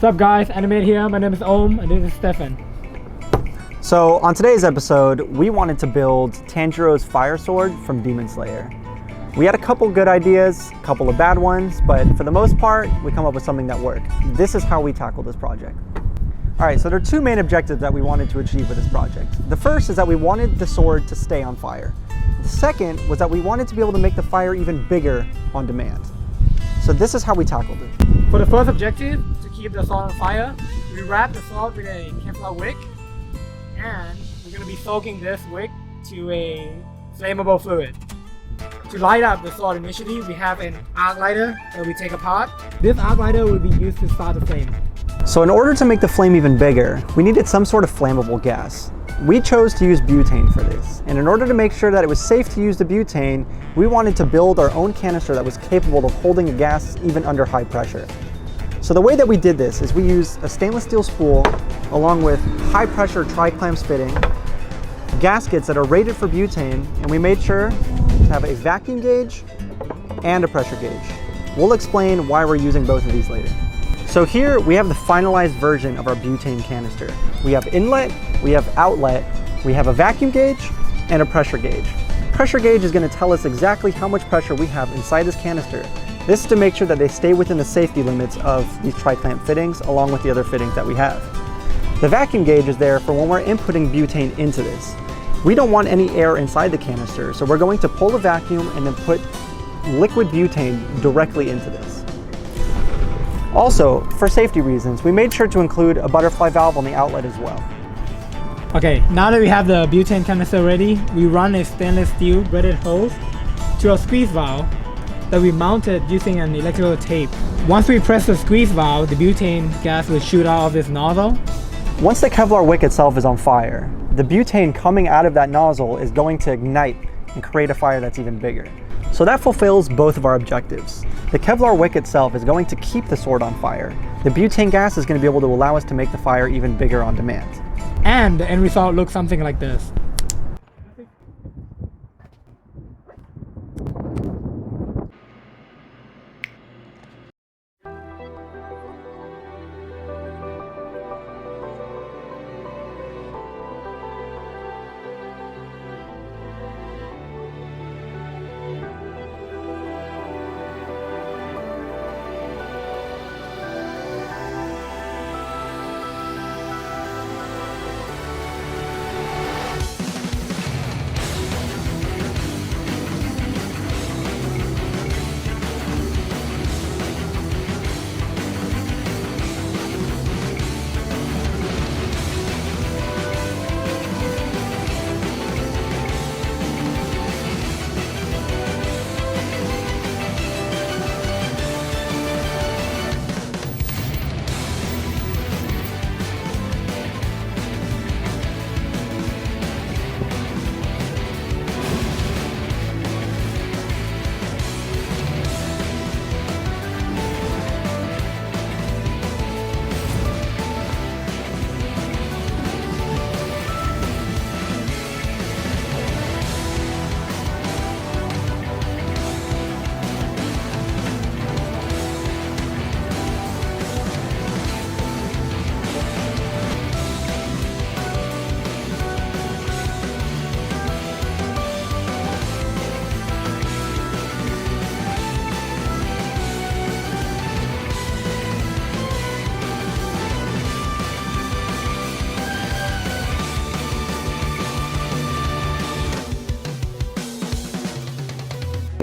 What's up guys, Animate here, my name is Om and this is Stefan. So on today's episode, we wanted to build Tanjiro's fire sword from Demon Slayer. We had a couple good ideas, a couple of bad ones, but for the most part, we come up with something that worked. This is how we tackled this project. All right, so there are two main objectives that we wanted to achieve with this project. The first is that we wanted the sword to stay on fire. The second was that we wanted to be able to make the fire even bigger on demand. So this is how we tackled it. For the first objective, to keep the sword on fire, we wrap the sword with a Kevlar wick, and we're going to be soaking this wick to a flammable fluid. To light up the sword initially, we have an arc lighter that we take apart. This arc lighter will be used to start the flame. So in order to make the flame even bigger, we needed some sort of flammable gas. We chose to use butane for this, and in order to make sure that it was safe to use the butane, we wanted to build our own canister that was capable of holding a gas even under high pressure. So the way that we did this is we used a stainless steel spool along with high pressure tri-clamps fitting, gaskets that are rated for butane, and we made sure to have a vacuum gauge and a pressure gauge. We'll explain why we're using both of these later. So here we have the finalized version of our butane canister. We have inlet, we have outlet, we have a vacuum gauge, and a pressure gauge. Pressure gauge is going to tell us exactly how much pressure we have inside this canister. This is to make sure that they stay within the safety limits of these tri-clamp fittings along with the other fittings that we have. The vacuum gauge is there for when we're inputting butane into this. We don't want any air inside the canister, so we're going to pull the vacuum and then put liquid butane directly into this. Also, for safety reasons, we made sure to include a butterfly valve on the outlet as well. Okay, now that we have the butane canister ready, we run a stainless steel braided hose to a squeeze valve that we mounted using an electrical tape. Once we press the squeeze valve, the butane gas will shoot out of this nozzle. Once the Kevlar wick itself is on fire, the butane coming out of that nozzle is going to ignite and create a fire that's even bigger. So that fulfills both of our objectives. The Kevlar wick itself is going to keep the sword on fire. The butane gas is going to be able to allow us to make the fire even bigger on demand. And the end result looks something like this.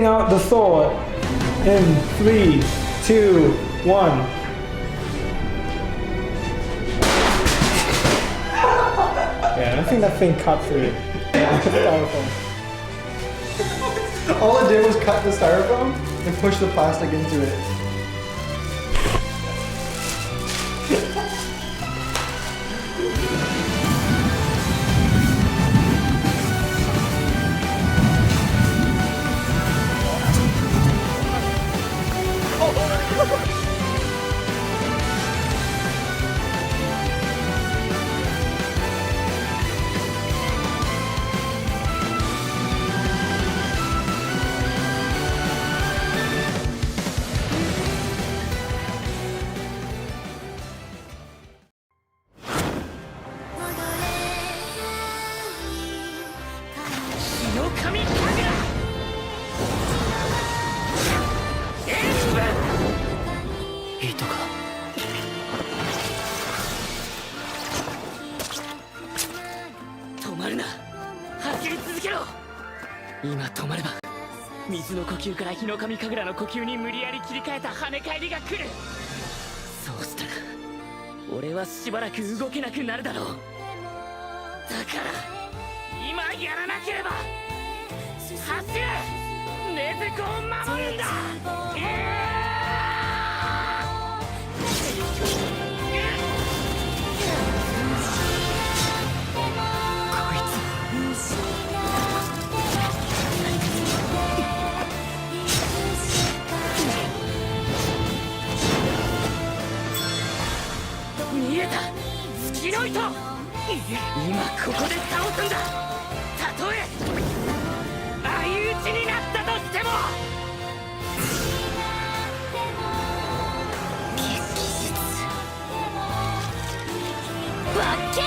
Out the sword in 3, 2, 1. Yeah, I think that thing cut through it. All it did was cut the styrofoam and push the plastic into it. 神神楽エース糸か。止まるな、走り続けろ。今止まれば水の呼吸から日の神神楽の呼吸に無理やり切り替えた跳ね返りが来る。そうしたら俺はしばらく動けなくなるだろう。だから今やらなければ。走れ、禰豆子を守るんだ。見えた、月の糸。今ここで倒すんだ。たとえ相打ちになったとしても。バケツ。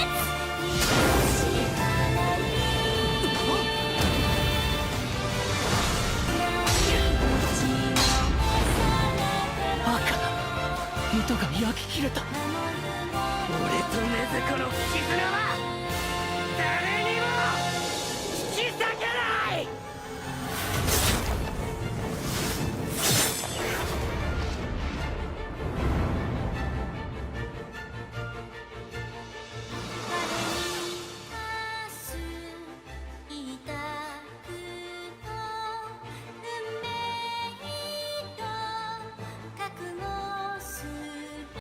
バカな、糸が焼き切れた。俺と禰豆子の絆は